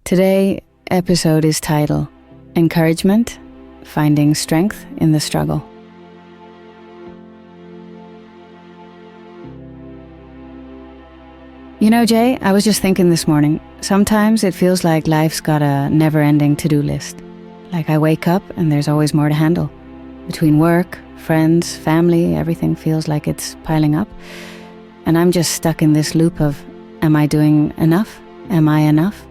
Today episode is titled Encouragement, Finding Strength in the Struggle. You know, Jay, I was just thinking this morning, sometimes it feels like life's got a never-ending to-do list. Like I wake up and there's always more to handle. Between work, friends, family, everything feels like it's piling up. And I'm just stuck in this loop of, am I doing enough? Am I enough?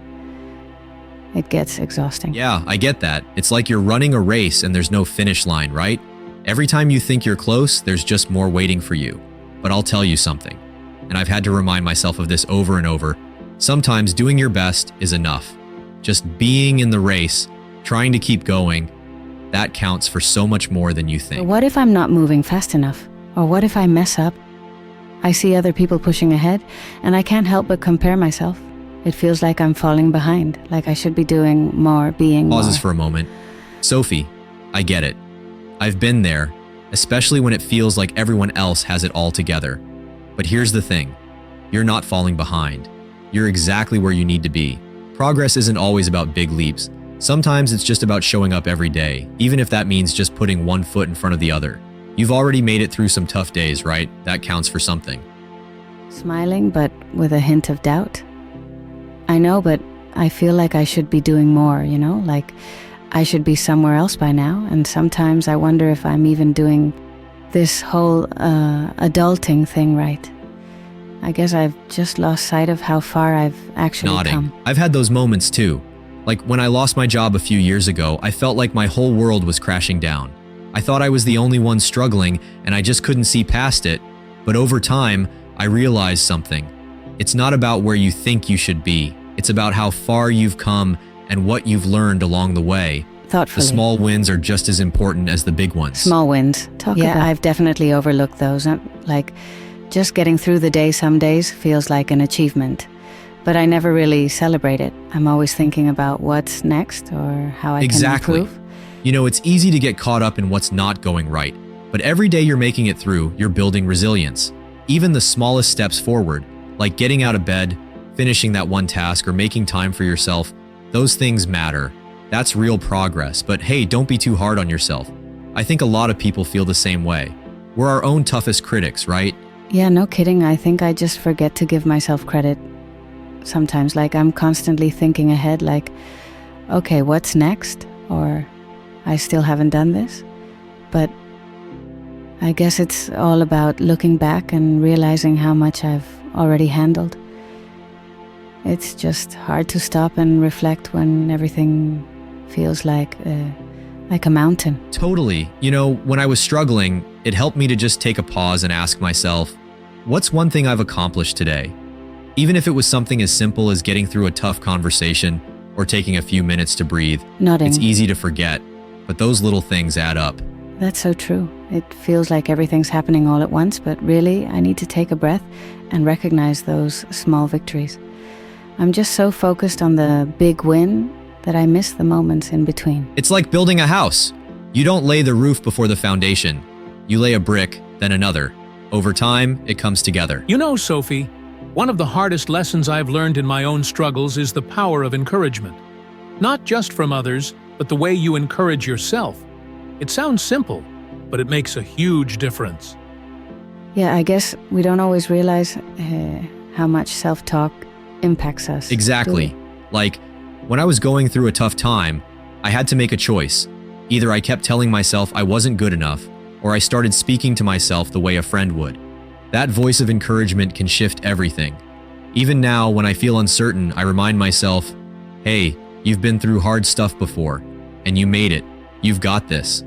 It gets exhausting. Yeah, I get that. It's like you're running a race and there's no finish line, right? Every time you think you're close, there's just more waiting for you. But I'll tell you something, and I've had to remind myself of this over and over. Sometimes doing your best is enough. Just being in the race, trying to keep going, that counts for so much more than you think. But what if I'm not moving fast enough? Or what if I mess up? I see other people pushing ahead, and I can't help but compare myself. It feels like I'm falling behind, like I should be doing more, being more. Pauses for a moment. Sophie, I get it. I've been there, especially when it feels like everyone else has it all together. But here's the thing. You're not falling behind. You're exactly where you need to be. Progress isn't always about big leaps. Sometimes it's just about showing up every day, even if that means just putting one foot in front of the other. You've already made it through some tough days, right? That counts for something. Smiling, but with a hint of doubt. I know, but I feel like I should be doing more, like I should be somewhere else by now. And sometimes I wonder if I'm even doing this whole adulting thing right. I guess I've just lost sight of how far I've actually come. I've had those moments too. Like when I lost my job a few years ago, I felt like my whole world was crashing down. I thought I was the only one struggling and I just couldn't see past it. But over time, I realized something. It's not about where you think you should be. It's about how far you've come and what you've learned along the way. Thoughtfully. The small wins are just as important as the big ones. Small wins. I've definitely overlooked those. Like, just getting through the day some days feels like an achievement. But I never really celebrate it. I'm always thinking about what's next or how I can improve. You know, it's easy to get caught up in what's not going right. But every day you're making it through, you're building resilience. Even the smallest steps forward, like getting out of bed, finishing that one task, or making time for yourself, those things matter. That's real progress. But hey, don't be too hard on yourself. I think a lot of people feel the same way. We're our own toughest critics, right? Yeah, no kidding. I think I just forget to give myself credit. Sometimes, like I'm constantly thinking ahead, like, okay, what's next? Or I still haven't done this. But I guess it's all about looking back and realizing how much I've already handled. It's just hard to stop and reflect when everything feels like a mountain. Totally. You know, when I was struggling, it helped me to just take a pause and ask myself, what's one thing I've accomplished today? Even if it was something as simple as getting through a tough conversation or taking a few minutes to breathe. Nodding. It's easy to forget, but those little things add up. That's so true. It feels like everything's happening all at once, but really, I need to take a breath and recognize those small victories. I'm just so focused on the big win that I miss the moments in between. It's like building a house. You don't lay the roof before the foundation. You lay a brick, then another. Over time, it comes together. You know, Sophie, one of the hardest lessons I've learned in my own struggles is the power of encouragement. Not just from others, but the way you encourage yourself. It sounds simple, but it makes a huge difference. Yeah, I guess we don't always realize how much self-talk impacts us. Exactly. Like, when I was going through a tough time, I had to make a choice. Either I kept telling myself I wasn't good enough, or I started speaking to myself the way a friend would. That voice of encouragement can shift everything. Even now, when I feel uncertain, I remind myself, hey, you've been through hard stuff before, and you made it. You've got this.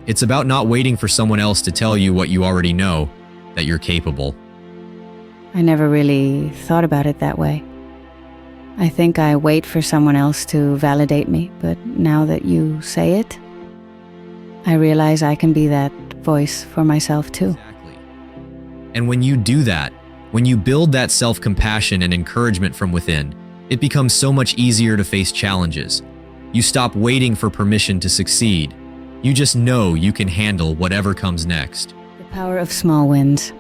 It's about not waiting for someone else to tell you what you already know, that you're capable. I never really thought about it that way. I think I wait for someone else to validate me, but now that you say it, I realize I can be that voice for myself too. Exactly. And when you do that, when you build that self-compassion and encouragement from within, it becomes so much easier to face challenges. You stop waiting for permission to succeed. You just know you can handle whatever comes next. The power of small wins.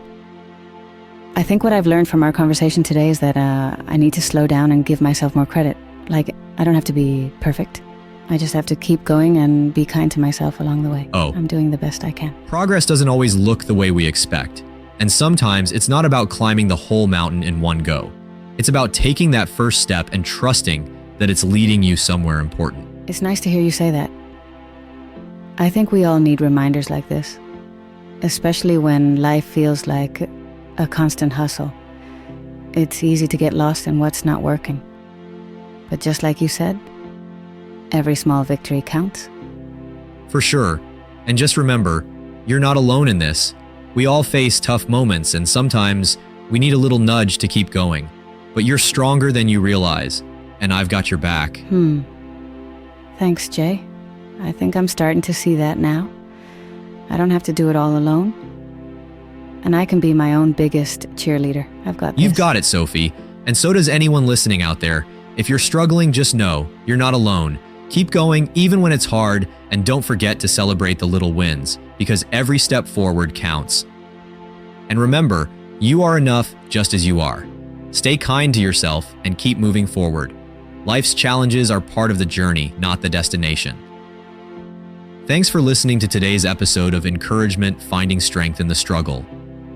I think what I've learned from our conversation today is that I need to slow down and give myself more credit. Like, I don't have to be perfect. I just have to keep going and be kind to myself along the way. Oh. I'm doing the best I can. Progress doesn't always look the way we expect. And sometimes it's not about climbing the whole mountain in one go. It's about taking that first step and trusting that it's leading you somewhere important. It's nice to hear you say that. I think we all need reminders like this, especially when life feels like a constant hustle. It's easy to get lost in what's not working. But just like you said, every small victory counts. For sure. And just remember, you're not alone in this. We all face tough moments, and sometimes we need a little nudge to keep going. But you're stronger than you realize, and I've got your back. Thanks, Jay. I think I'm starting to see that now. I don't have to do it all alone. And I can be my own biggest cheerleader. I've got this. You've got it, Sophie. And so does anyone listening out there. If you're struggling, just know you're not alone. Keep going even when it's hard, and don't forget to celebrate the little wins, because every step forward counts. And remember, you are enough just as you are. Stay kind to yourself and keep moving forward. Life's challenges are part of the journey, not the destination. Thanks for listening to today's episode of Encouragement Finding Strength in the Struggle.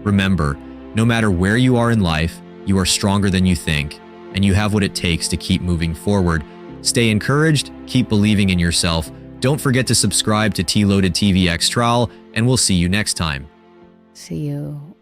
Remember, no matter where you are in life, you are stronger than you think, and you have what it takes to keep moving forward. Stay encouraged, keep believing in yourself. Don't forget to subscribe to T-Loaded TV X Trial, and we'll see you next time. See you